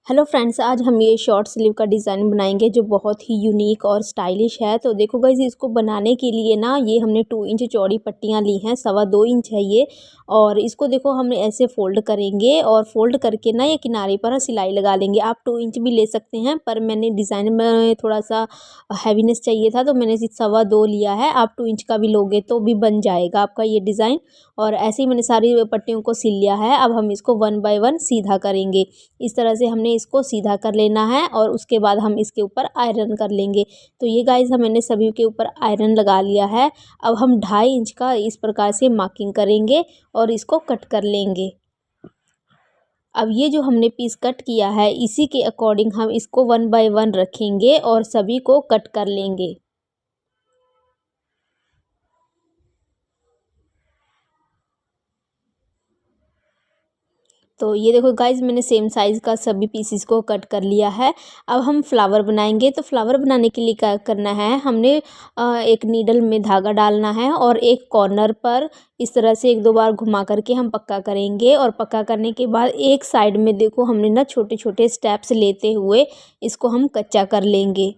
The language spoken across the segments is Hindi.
हेलो फ्रेंड्स, आज हम ये शॉर्ट स्लीव का डिज़ाइन बनाएंगे जो बहुत ही यूनिक और स्टाइलिश है। तो देखो गाइस, इसको बनाने के लिए ना ये हमने 2 इंच चौड़ी पट्टियाँ ली हैं, 2.25 इंच है ये। और इसको देखो हम ऐसे फोल्ड करेंगे और फोल्ड करके ना ये किनारे पर सिलाई लगा लेंगे। आप 2 इंच भी ले सकते हैं, पर मैंने डिज़ाइन में थोड़ा सा हैवीनेस चाहिए था तो मैंने 2.25 लिया है। आप 2 इंच का भी लोगे तो भी बन जाएगा आपका ये डिज़ाइन। और ऐसे ही मैंने सारी पट्टियों को सिल लिया है। अब हम इसको 1 बाय 1 सीधा करेंगे। इस तरह से हमने इसको सीधा कर लेना है और उसके बाद हम इसके ऊपर आयरन कर लेंगे। तो ये गाइस मैंने सभी के ऊपर आयरन लगा लिया है। अब हम 2.5 इंच का इस प्रकार से मार्किंग करेंगे और इसको कट कर लेंगे। अब ये जो हमने पीस कट किया है इसी के अकॉर्डिंग हम इसको 1 बाय 1 रखेंगे और सभी को कट कर लेंगे। तो ये देखो गाइज, मैंने सेम साइज़ का सभी पीसीस को कट कर लिया है। अब हम फ्लावर बनाएंगे। तो फ्लावर बनाने के लिए क्या करना है, हमने एक नीडल में धागा डालना है और एक कॉर्नर पर इस तरह से 1-2 बार घुमा करके हम पक्का करेंगे। और पक्का करने के बाद एक साइड में देखो हमने ना छोटे छोटे स्टेप्स लेते हुए इसको हम कच्चा कर लेंगे।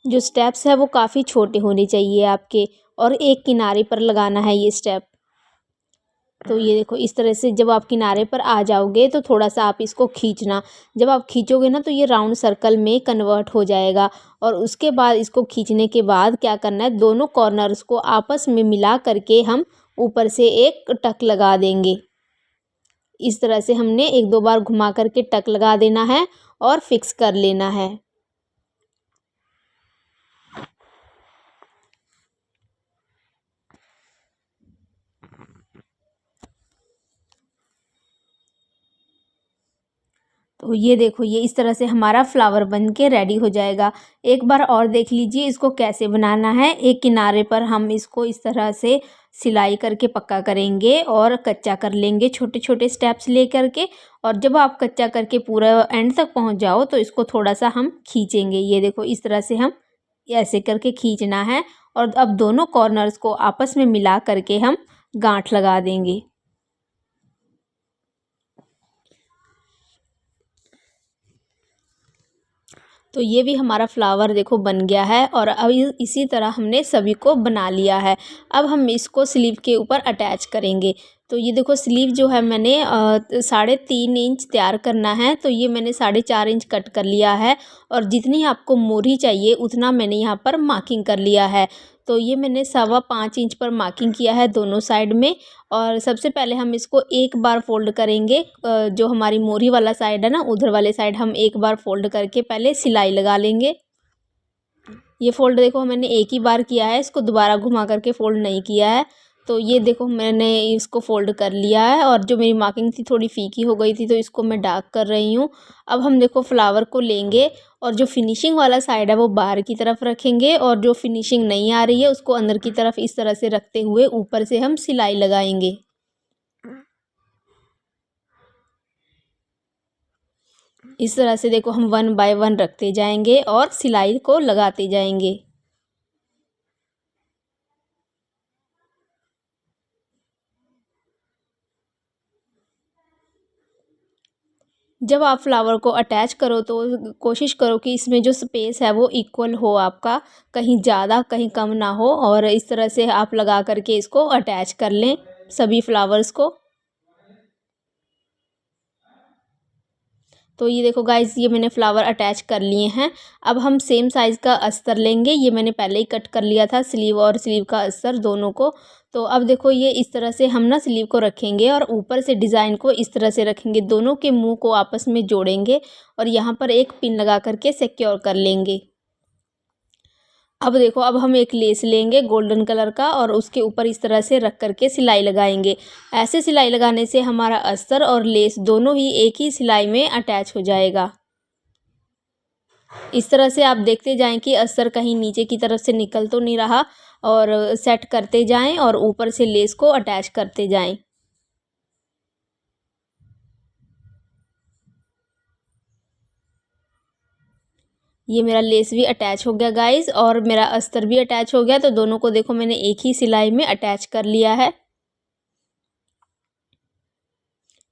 जो स्टेप्स है वो काफ़ी छोटे होने चाहिए आपके, और एक किनारे पर लगाना है ये स्टेप। तो ये देखो इस तरह से जब आप किनारे पर आ जाओगे तो थोड़ा सा आप इसको खींचना। जब आप खींचोगे ना तो ये राउंड सर्कल में कन्वर्ट हो जाएगा। और उसके बाद इसको खींचने के बाद क्या करना है, दोनों कॉर्नर्स को आपस में मिला करके हम ऊपर से एक टक लगा देंगे। इस तरह से हमने 1-2 बार घुमा करके टक लगा देना है और फिक्स कर लेना है। तो ये देखो, ये इस तरह से हमारा फ्लावर बन के रेडी हो जाएगा। एक बार और देख लीजिए इसको कैसे बनाना है। एक किनारे पर हम इसको इस तरह से सिलाई करके पक्का करेंगे और कच्चा कर लेंगे छोटे छोटे स्टेप्स ले करके। और जब आप कच्चा करके पूरा एंड तक पहुंच जाओ तो इसको थोड़ा सा हम खींचेंगे। ये देखो इस तरह से हम ऐसे करके खींचना है। और अब दोनों कॉर्नर्स को आपस में मिला करके हम गांठ लगा देंगे। तो ये भी हमारा फ्लावर देखो बन गया है। और अब इसी तरह हमने सभी को बना लिया है। अब हम इसको स्लीव के ऊपर अटैच करेंगे। तो ये देखो स्लीव जो है मैंने 3.5 इंच तैयार करना है, तो ये मैंने 4.5 इंच कट कर लिया है। और जितनी आपको मोरी चाहिए उतना मैंने यहाँ पर मार्किंग कर लिया है। तो ये मैंने 5.25 इंच पर मार्किंग किया है दोनों साइड में। और सबसे पहले हम इसको एक बार फोल्ड करेंगे। जो हमारी मोरी वाला साइड है ना, उधर वाले साइड हम एक बार फोल्ड करके पहले सिलाई लगा लेंगे। ये फोल्ड देखो मैंने एक ही बार किया है, इसको दोबारा घुमा करके फोल्ड नहीं किया है। तो ये देखो मैंने इसको फोल्ड कर लिया है। और जो मेरी मार्किंग थी थोड़ी फीकी हो गई थी तो इसको मैं डार्क कर रही हूँ। अब हम देखो फ्लावर को लेंगे और जो फिनिशिंग वाला साइड है वो बाहर की तरफ रखेंगे, और जो फिनिशिंग नहीं आ रही है उसको अंदर की तरफ इस तरह से रखते हुए ऊपर से हम सिलाई लगाएंगे। इस तरह से देखो हम 1 बाय 1 रखते जाएंगे और सिलाई को लगाते जाएंगे। जब आप फ्लावर को अटैच करो तो कोशिश करो कि इसमें जो स्पेस है वो इक्वल हो आपका, कहीं ज़्यादा कहीं कम ना हो। और इस तरह से आप लगा करके इसको अटैच कर लें सभी फ्लावर्स को। तो ये देखो गाइस, ये मैंने फ्लावर अटैच कर लिए हैं। अब हम सेम साइज़ का अस्तर लेंगे। ये मैंने पहले ही कट कर लिया था, स्लीव और स्लीव का अस्तर दोनों को। तो अब देखो ये इस तरह से हम ना स्लीव को रखेंगे और ऊपर से डिज़ाइन को इस तरह से रखेंगे, दोनों के मुंह को आपस में जोड़ेंगे और यहाँ पर एक पिन लगा करके सिक्योर कर लेंगे। अब देखो, अब हम एक लेस लेंगे गोल्डन कलर का और उसके ऊपर इस तरह से रख करके सिलाई लगाएंगे। ऐसे सिलाई लगाने से हमारा अस्तर और लेस दोनों ही एक ही सिलाई में अटैच हो जाएगा। इस तरह से आप देखते जाएं कि अस्तर कहीं नीचे की तरफ से निकल तो नहीं रहा, और सेट करते जाएं और ऊपर से लेस को अटैच करते जाएं। ये मेरा लेस भी अटैच हो गया गाइस, और मेरा अस्तर भी अटैच हो गया। तो दोनों को देखो मैंने एक ही सिलाई में अटैच कर लिया है।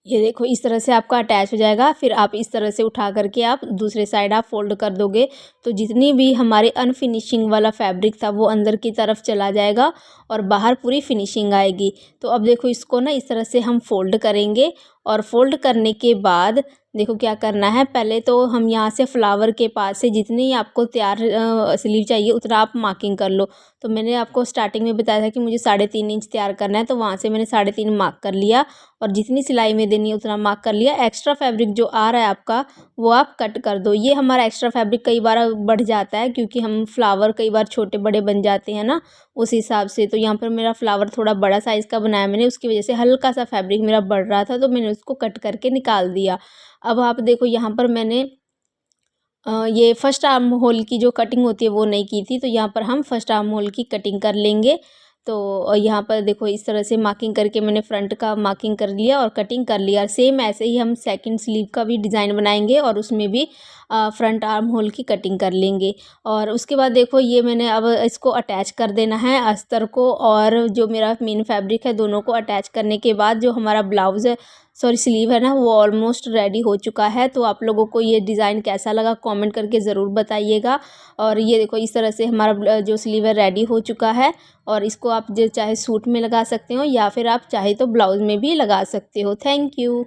ये देखो इस तरह से आपका अटैच हो जाएगा। फिर आप इस तरह से उठा करके आप दूसरे साइड आप फोल्ड कर दोगे तो जितनी भी हमारे अनफिनिशिंग वाला फैब्रिक था वो अंदर की तरफ चला जाएगा और बाहर पूरी फिनिशिंग आएगी। तो अब देखो इसको ना इस तरह से हम फोल्ड करेंगे और फोल्ड करने के बाद देखो क्या करना है। पहले तो हम यहाँ से फ्लावर के पास से जितनी आपको तैयार स्लीव चाहिए उतना आप मार्किंग कर लो। तो मैंने आपको स्टार्टिंग में बताया था कि मुझे 3.5 इंच तैयार करना है, तो वहाँ से मैंने 3.5 मार्क कर लिया और जितनी सिलाई में देनी है उतना मार्क कर लिया। एक्स्ट्रा फैब्रिक जो आ रहा है आपका वो आप कट कर दो। ये हमारा एक्स्ट्रा फैब्रिक कई बार बढ़ जाता है क्योंकि हम फ्लावर कई बार छोटे बड़े बन जाते हैं ना, उस हिसाब से। तो यहाँ पर मेरा फ्लावर थोड़ा बड़ा साइज़ का बनाया मैंने, उसकी वजह से हल्का सा फैब्रिक मेरा बढ़ रहा था तो मैंने उसको कट करके निकाल दिया। अब आप देखो यहाँ पर मैंने ये फर्स्ट आर्म होल की जो कटिंग होती है वो नहीं की थी, तो यहाँ पर हम फर्स्ट आर्म होल की कटिंग कर लेंगे। तो यहाँ पर देखो इस तरह से मार्किंग करके मैंने फ्रंट का मार्किंग कर लिया और कटिंग कर लिया। सेम ऐसे ही हम सेकंड स्लीव का भी डिज़ाइन बनाएंगे और उसमें भी फ्रंट आर्म होल की कटिंग कर लेंगे। और उसके बाद देखो ये मैंने अब इसको अटैच कर देना है अस्तर को और जो मेरा मेन फैब्रिक है, दोनों को अटैच करने के बाद जो हमारा ब्लाउज़ है सॉरी स्लीव है ना वो ऑलमोस्ट रेडी हो चुका है। तो आप लोगों को ये डिज़ाइन कैसा लगा कमेंट करके ज़रूर बताइएगा। और ये देखो इस तरह से हमारा जो स्लीव है रेडी हो चुका है और इसको आप जो चाहे सूट में लगा सकते हो या फिर आप चाहे तो ब्लाउज़ में भी लगा सकते हो। Thank you.